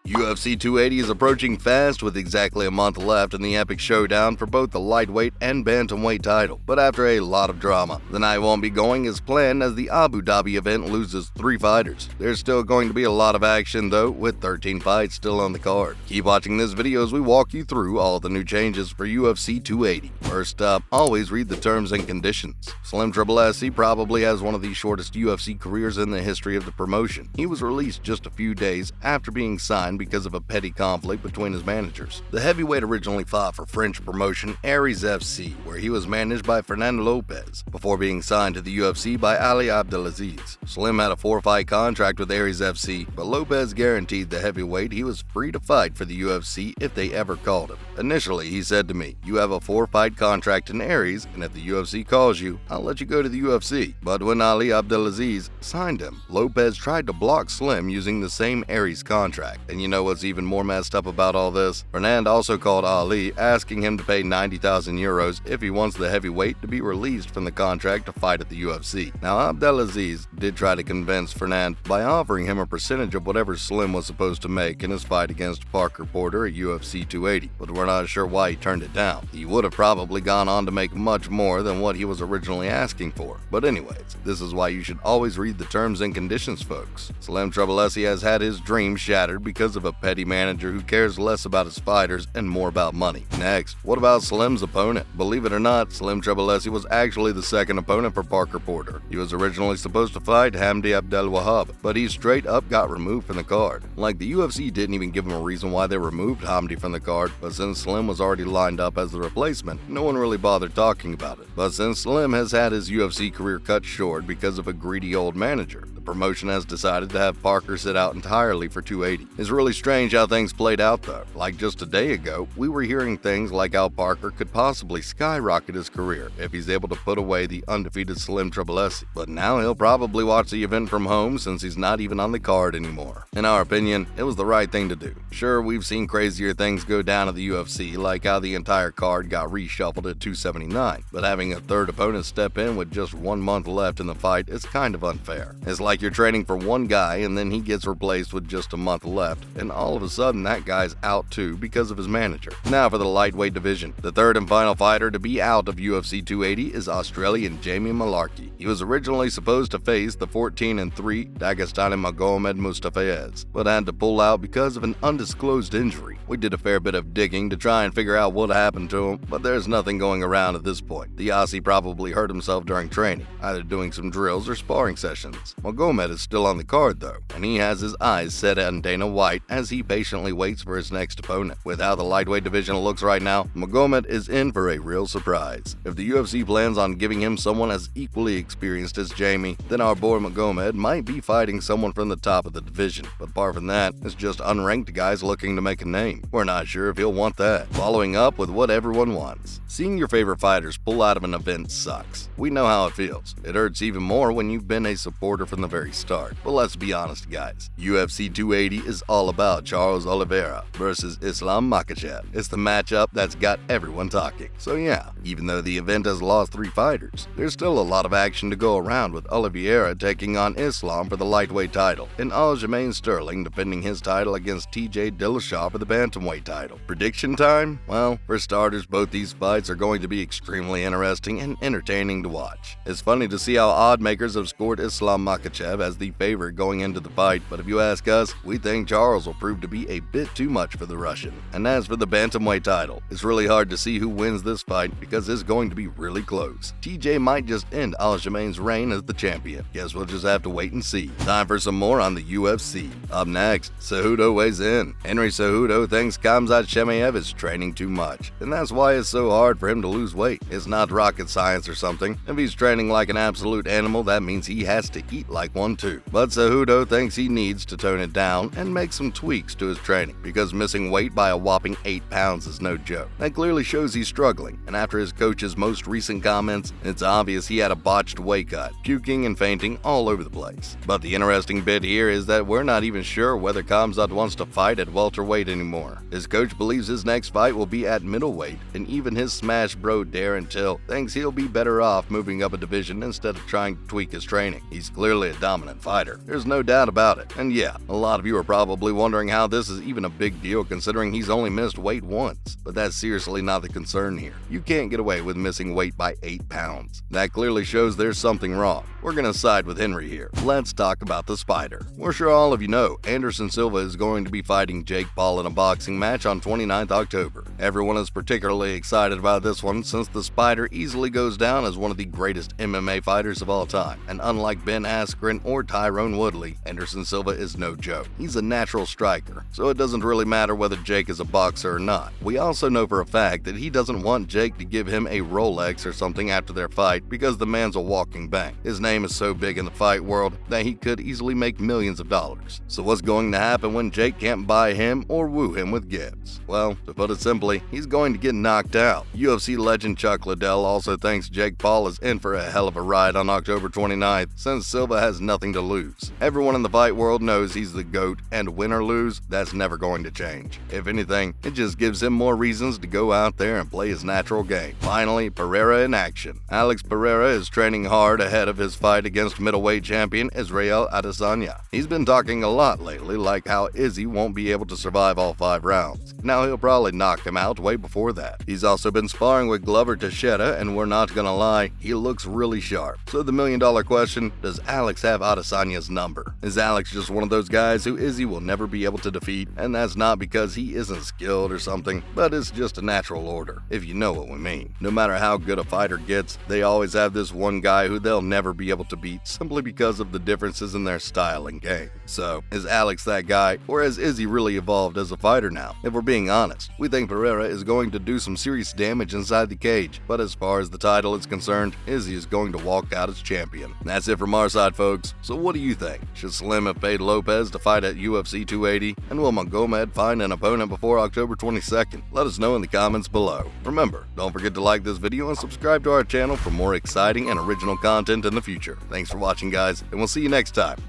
UFC 280 is approaching fast with exactly a month left in the epic showdown for both the lightweight and bantamweight title. But after a lot of drama, the night won't be going as planned as the Abu Dhabi event loses 3 fighters. There's still going to be a lot of action though, with 13 fights still on the card. Keep watching this video as we walk you through all the new changes for UFC 280. First up, always read the terms and conditions. Slim SSS probably has one of the shortest UFC careers in the history of the promotion. He was released just a few days after being signed because of a petty conflict between his managers. The heavyweight originally fought for French promotion Aries FC, where he was managed by Fernando Lopez, before being signed to the UFC by Ali Abdelaziz. Slim had a 4-fight contract with Aries FC, but Lopez guaranteed the heavyweight he was free to fight for the UFC if they ever called him. Initially, he said to me, "You have a 4-fight contract in Aries, and if the UFC calls you, I'll let you go to the UFC." But when Ali Abdelaziz signed him, Lopez tried to block Slim using the same Aries contract. And you know what's even more messed up about all this? Fernand also called Ali, asking him to pay 90,000 euros if he wants the heavyweight to be released from the contract to fight at the UFC. Now, Abdelaziz did try to convince Fernand by offering him a percentage of whatever Slim was supposed to make in his fight against Parker Porter at UFC 280, but we're not sure why he turned it down. He would have probably gone on to make much more than what he was originally asking for. But anyways, this is why you should always read the terms and conditions, folks. Slim SSS has had his dreams shattered because of a petty manager who cares less about his fighters and more about money. Next, what about Slim's opponent? Believe it or not, Slim SSS was actually the second opponent for Parker Porter. He was originally supposed to fight Hamdi Abdelwahab, but he straight up got removed from the card. Like, the UFC didn't even give him a reason why they removed Hamdi from the card, but since Slim was already lined up as the replacement, no one really bothered talking about it. But since Slim has had his UFC career cut short because of a greedy old manager, the promotion has decided to have Parker sit out entirely for 280. It's really strange how things played out though. Like just a day ago, we were hearing things like how Parker could possibly skyrocket his career if he's able to put away the undefeated Slim SSS. But now he'll probably watch the event from home since he's not even on the card anymore. In our opinion, it was the right thing to do. Sure, we've seen crazier things go down at the UFC, like how the entire card got reshuffled at 279, but having a third opponent step in with just 1 month left in the fight is kind of unfair. It's like you're training for one guy and then he gets replaced with just a month left, and all of a sudden that guy's out too because of his manager. Now for the lightweight division. The third and final fighter to be out of UFC 280 is Australian Jamie Mullarkey. He was originally supposed to face the 14-3 Dagestani Magomed Mustafaez, but had to pull out because of an undisclosed injury. We did a fair bit of digging to try and figure out what happened to him, but there's nothing going around at this point. The Aussie probably hurt himself during training, either doing some drills or sparring sessions. Magomed is still on the card though, and he has his eyes set on Dana White as he patiently waits for his next opponent. With how the lightweight division looks right now, Magomed is in for a real surprise. If the UFC plans on giving him someone as equally experienced as Jamie, then our boy Magomed might be fighting someone from the top of the division. But apart from that, it's just unranked guys looking to make a name. We're not sure if he'll want that. Following up with what everyone wants. Seeing your favorite fighters pull out of an event sucks. We know how it feels. It hurts even more when you've been a supporter from the very start. But let's be honest, guys. UFC 280 is all about Charles Oliveira versus Islam Makhachev. It's the matchup that's got everyone talking. So yeah, even though the event has lost 3 fighters, there's still a lot of action to go around, with Oliveira taking on Islam for the lightweight title, and Aljamain Sterling defending his title against TJ Dillashaw for the bantamweight title. Prediction time? Well, for starters, both these fights are going to be extremely interesting and entertaining to watch. It's funny to see how odd makers have scored Islam Makhachev as the favorite going into the fight, but if you ask us, we think Charles will prove to be a bit too much for the Russian. And as for the bantamweight title, it's really hard to see who wins this fight because it's going to be really close. TJ might just end Aljamain's reign as the champion. Guess we'll just have to wait and see. Time for some more on the UFC. Up next, Cejudo weighs in. Henry Cejudo thinks Khamzat Chimaev is training too much, and that's why it's so hard for him to lose weight. It's not rocket science or something. If he's training like an absolute animal, that means he has to eat like one too. But Cejudo thinks he needs to tone it down and make some tweaks to his training, because missing weight by a whopping 8 pounds is no joke. That clearly shows he's struggling, and after his coach's most recent comments, it's obvious he had a botched weight cut, puking and fainting all over the place. But the interesting bit here is that we're not even sure whether Khamzat wants to fight at welterweight anymore. His coach believes his next fight will be at middleweight, and even his smash bro Darren Till thinks he'll be better off moving up a division instead of trying to tweak his training. He's clearly a dominant fighter. There's no doubt about it. And yeah, a lot of you are probably wondering how this is even a big deal considering he's only missed weight once. But that's seriously not the concern here. You can't get away with missing weight by 8 pounds. That clearly shows there's something wrong. We're gonna side with Henry here. Let's talk about the Spider. We're sure all of you know Anderson Silva is going to be fighting Jake Paul in a boxing match on 29th October. Everyone is particularly excited about this one since the Spider easily goes down as one of the greatest MMA fighters of all time. And unlike Ben Askren or Tyrone Woodley, Anderson Silva is no joke. He's a natural striker, so it doesn't really matter whether Jake is a boxer or not. We also know for a fact that he doesn't want Jake to give him a Rolex or something after their fight because the man's a walking bank. His name is so big in the fight world that he could easily make millions of dollars. So what's going to happen when Jake can't buy him or woo him with gifts? Well, to put it simply, he's going to get knocked out. UFC legend Chuck Liddell also thinks Jake Paul is in for a hell of a ride on October 29th since Silva has nothing to lose. Everyone in the fight world knows he's the GOAT, and win or lose, that's never going to change. If anything, it just gives him more reasons to go out there and play his natural game. Finally, Pereira in action. Alex Pereira is training hard ahead of his fight against middleweight champion Israel Adesanya. He's been talking a lot lately, like how Izzy won't be able to survive all 5 rounds. Now he'll probably knock him out way before that. He's also been sparring with Glover Teixeira, and we're not gonna lie, he looks really sharp. So the million-dollar question, does Alex have Adesanya's number? Is Alex just one of those guys who Izzy will never be able to defeat? And that's not because he isn't skilled or something, but it's just a natural order, if you know what we mean. No matter how good a fighter gets, they always have this one guy who they'll never be able to beat simply because of the differences in their style and game. So, is Alex that guy, or has Izzy really evolved as a fighter now? If we're being honest, we think Pereira is going to do some serious damage inside the cage, but as far as the title is concerned, Izzy is going to walk out as champion. That's it from our side, folks. So what do you think? Should Slim have paid Lopez to fight at UFC 280? And will Magomed find an opponent before October 22nd? Let us know in the comments below. Remember, don't forget to like this video and subscribe to our channel for more exciting and original content in the future. Thanks for watching, guys, and we'll see you next time